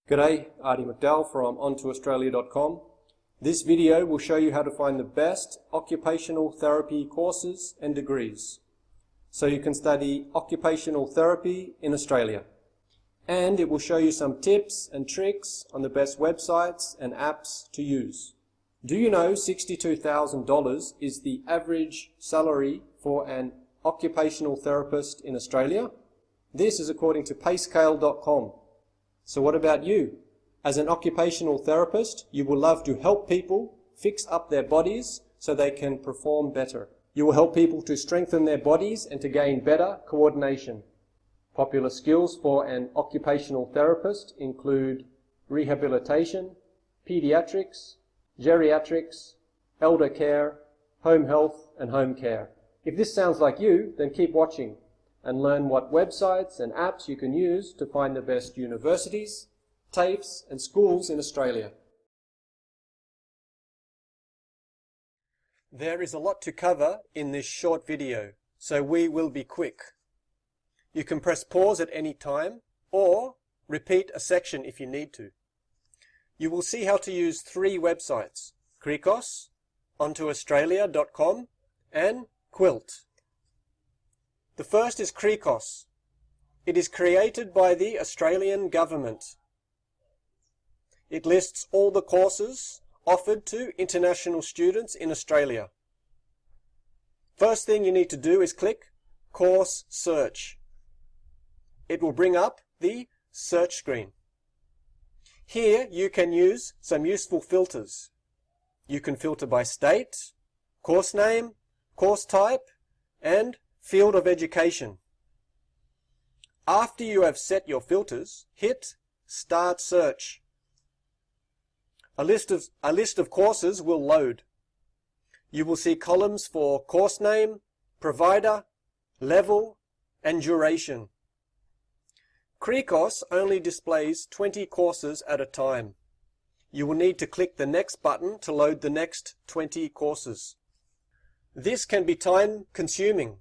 G'day, Artie McDowell from OntoAustralia.com. This video will show you how to find the best occupational therapy courses and degrees, so you can study occupational therapy in Australia. And it will show you some tips and tricks on the best websites and apps to use. Do you know $62,000 is the average salary for an occupational therapist in Australia? This is according to payscale.com. So what about you? As an occupational therapist, you will love to help people fix up their bodies so they can perform better. You will help people to strengthen their bodies and to gain better coordination. Popular skills for an occupational therapist include rehabilitation, pediatrics, geriatrics, elder care, home health and home care. If this sounds like you, then keep watching and learn what websites and apps you can use to find the best universities, TAFEs and schools in Australia. There is a lot to cover in this short video, so we will be quick. You can press pause at any time or repeat a section if you need to. You will see how to use 3 websites: CRICOS, OntoAustralia.com and QILT. The first is CRICOS. It is created by the Australian government. It lists all the courses offered to international students in Australia. First thing you need to do is click Course Search. It will bring up the search screen. Here you can use some useful filters. You can filter by state, course name, course type, and field of education. After you have set your filters, hit Start Search. A list of courses will load. You will see columns for course name, provider, level, and duration. CRICOS only displays 20 courses at a time. You will need to click the next button to load the next 20 courses. This can be time-consuming.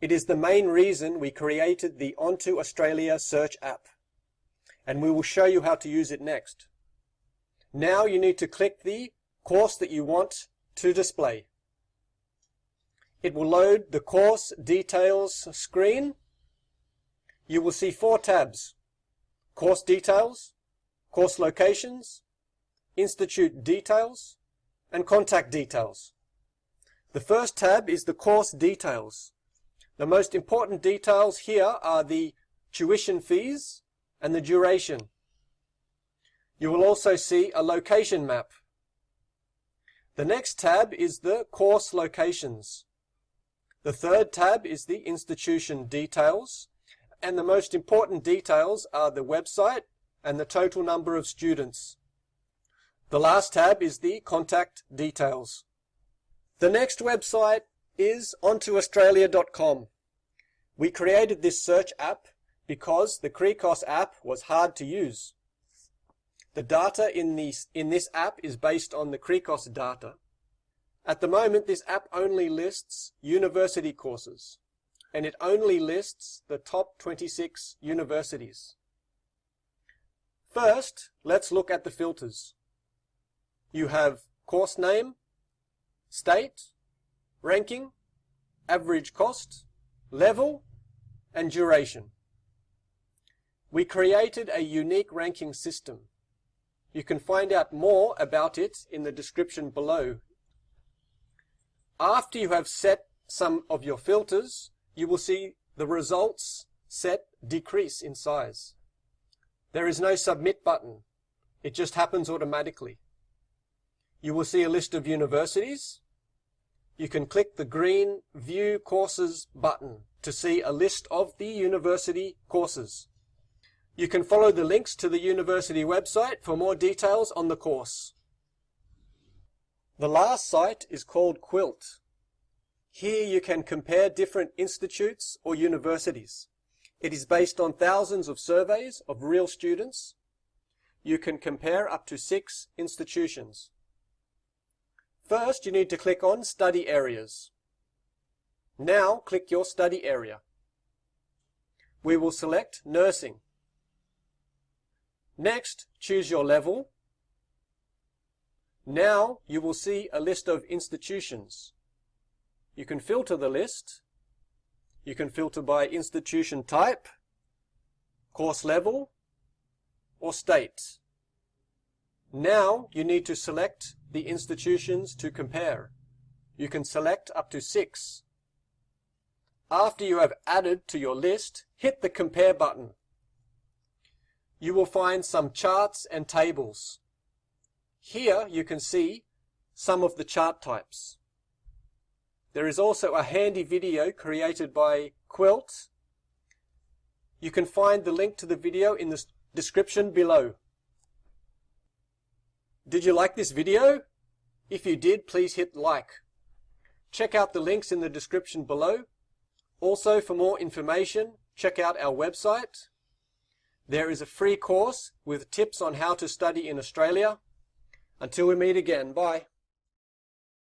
It is the main reason we created the Onto Australia search app, and we will show you how to use it next. Now you need to click the course that you want to display. It will load the course details screen. You will see 4 tabs: course details, course locations, institute details, and contact details. The first tab is the course details. The most important details here are the tuition fees and the duration. You will also see a location map. The next tab is the course locations. The third tab is the institution details, and the most important details are the website and the total number of students. The last tab is the contact details. The next website is OntoAustralia.com. We created this search app because the CRICOS app was hard to use. The data in this app is based on the CRICOS data. At the moment, this app only lists university courses, and it only lists the top 26 universities. First, let's look at the filters. You have course name, state, ranking, average cost, level, and duration. We created a unique ranking system. You can find out more about it in the description below. After you have set some of your filters, you will see the results set decrease in size. There is no submit button. It just happens automatically. You will see a list of universities. You can click the green View Courses button to see a list of the university courses. You can follow the links to the university website for more details on the course. The last site is called QILT. Here you can compare different institutes or universities. It is based on thousands of surveys of real students. You can compare up to 6 institutions. First, you need to click on Study Areas. Now click your study area. We will select Nursing. Next, choose your level. Now you will see a list of institutions. You can filter the list. You can filter by institution type, course level, or state. Now you need to select the institutions to compare. You can select up to 6. After you have added to your list, hit the Compare button. You will find some charts and tables. Here you can see some of the chart types. There is also a handy video created by QILT. You can find the link to the video in the description below. Did you like this video? If you did, please hit like. Check out the links in the description below. Also, for more information, check out our website. There is a free course with tips on how to study in Australia. Until we meet again, bye.